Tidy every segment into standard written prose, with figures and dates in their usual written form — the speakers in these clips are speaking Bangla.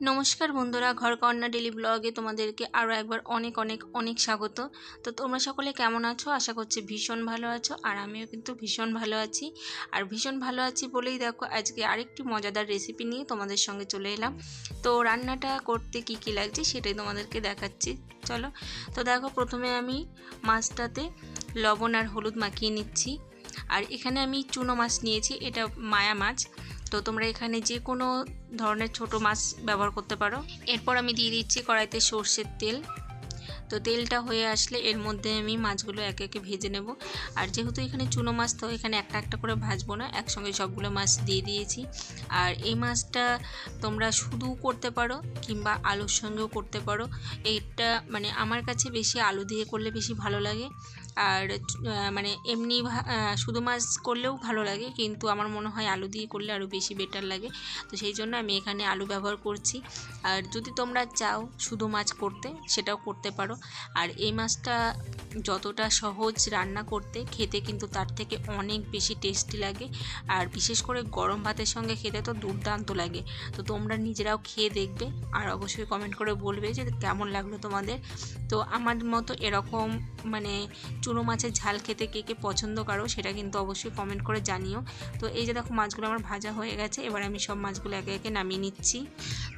নমস্কার বন্ধুরা, ঘরকন্না ডেলি ব্লগে তোমাদেরকে আরও একবার অনেক অনেক অনেক স্বাগত। তো তোমরা সকলে কেমন আছো? আশা করছি ভীষণ ভালো আছো, আর আমিও কিন্তু ভীষণ ভালো আছি। আর ভীষণ ভালো আছি বলেই দেখো আজকে আরেকটি মজাদার রেসিপি নিয়ে তোমাদের সঙ্গে চলে এলাম। তো রান্নাটা করতে কি কি লাগছে সেটাই তোমাদেরকে দেখাচ্ছি, চলো। তো দেখো, প্রথমে আমি মাছটাতে লবণ আর হলুদ মাখিয়ে নিচ্ছি। আর এখানে আমি চুনো মাছ নিয়েছি, এটা মায়া মাছ। তো তোমরা এখানে যে কোনো ধরনের ছোট মাছ ব্যবহার করতে পারো। এরপর আমি দিয়ে দিচ্ছি কড়াইতে সর্ষের তেল। তো তেলটা হয়ে আসলে এর মধ্যে আমি মাছগুলো একে একে ভেজে নেব। আর যেহেতু এখানে চুনো মাছ, তো এখানে একটা একটা করে ভাজবো না, একসঙ্গে সবগুলো মাছ দিয়ে দিয়েছি। আর এই মাছটা তোমরা শুধু করতে পারো কিংবা আলুর সঙ্গেও করতে পারো। এইটা মানে আমার কাছে বেশি আলু দিয়ে করলে বেশি ভালো লাগে। আর মানে এমনি শুধু মাছ করলেও ভালো লাগে, কিন্তু আমার মনে হয় আলু দিয়ে করলে আরও বেশি বেটার লাগে। তো সেই জন্য আমি এখানে আলু ব্যবহার করছি। আর যদি তোমরা চাও শুধু মাছ করতে, সেটাও করতে পারো। আর এই মাছটা যতটা সহজ রান্না করতে, খেতে কিন্তু তার থেকে অনেক বেশি টেস্টি লাগে। আর বিশেষ করে গরম ভাতের সঙ্গে খেতে তো দুর্দান্ত লাগে। তো তোমরা নিজেরাও খেয়ে দেখবে, আর অবশ্যই কমেন্ট করে বলবে যে কেমন লাগলো তোমাদের। তো আমার মতো এরকম মানে চুনো মাছের ঝাল খেতে কে কে পছন্দ করো, সেটা কিন্তু অবশ্যই কমেন্ট করে জানিও। তো এই যে দেখো, মাছগুলো আমার ভাজা হয়ে গেছে। এবার আমি সব মাছগুলো একে একে নামিয়ে নিচ্ছি।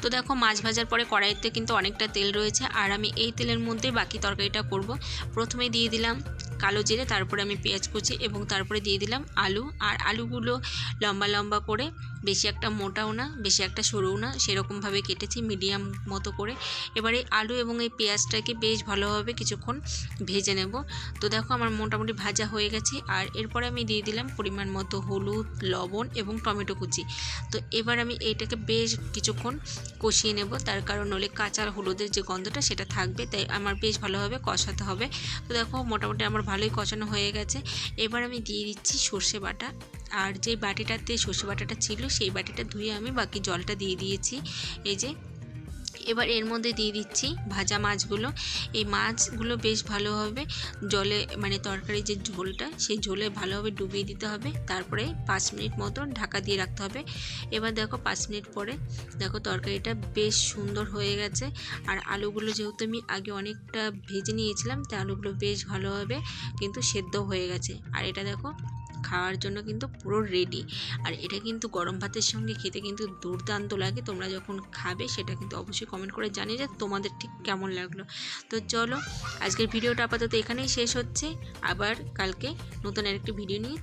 তো দেখো, মাছ ভাজার পরে কড়াইতে কিন্তু অনেকটা তেল রয়েছে, আর আমি এই তেলের মধ্যে বাকি তরকারিটা করব। প্রথমে দিয়ে দিলাম কালো জিরে, তারপরে আমি পেঁয়াজ কুচি, এবং তারপরে দিয়ে দিলাম আলু। আর আলুগুলো লম্বা লম্বা করে, বেশি একটা মোটাও না বেশি একটা সরুও না, সেরকমভাবে কেটেছি মিডিয়াম মতো করে। এবারে আলু এবং এই পেঁয়াজটাকে বেশ ভালোভাবে কিছুক্ষণ ভেজে নেব। তো দেখো, আমার মোটামুটি ভাজা হয়ে গেছে। আর এরপরে আমি দিয়ে দিলাম পরিমাণ মতো হলুদ, লবণ এবং টমেটো কুচি। তো এবার আমি এইটাকে বেশ কিছুক্ষণ কষিয়ে নেব, তার কারণ হলে কাঁচা হলুদের যে গন্ধটা সেটা থাকবে, তাই আমার বেশ ভালোভাবে কষাতে হবে। তো দেখো, মোটামুটি আমার ভালোই কষানো হয়ে গেছে। এবার আমি দিয়ে দিচ্ছি সর্ষে বাটা। আর যে বাটিটাতে সর্ষে বাটাটা ছিল, সেই বাটিটা ধুয়ে আমি বাকি জলটা দিয়ে দিয়েছি। এই যে, এবার এর মধ্যে দিয়ে দিচ্ছি ভাজা মাছগুলো। এই মাছগুলো বেশ ভালোভাবে জলে, মানে তরকারির যে ঝোলটা, সেই ঝোলে ভালোভাবে ডুবিয়ে দিতে হবে। তারপরে 5 মিনিট মতো ঢাকা দিয়ে রাখতে হবে। এবার দেখো, 5 মিনিট পরে দেখো তরকারিটা বেশ সুন্দর হয়ে গেছে। আর আলুগুলো যেহেতু আমি আগে অনেকটা ভেজে নিয়েছিলাম, তাই আলুগুলো বেশ ভালোভাবে কিন্তু সেদ্ধ হয়ে গেছে। আর এটা দেখো, খাওয়ার জন্য কিন্তু পুরো রেডি। আর এটা কিন্তু গরম ভাতের সঙ্গে খেতে কিন্তু দুর্দান্ত লাগে। তোমরা যখন খাবে সেটা কিন্তু অবশ্যই কমেন্ট করে জানিয়ে যে তোমাদের ঠিক কেমন লাগলো। তো চলো, আজকের ভিডিওটা আপাতত এখানেই শেষ হচ্ছে। আবার কালকে নতুন আরেকটি ভিডিও নিয়ে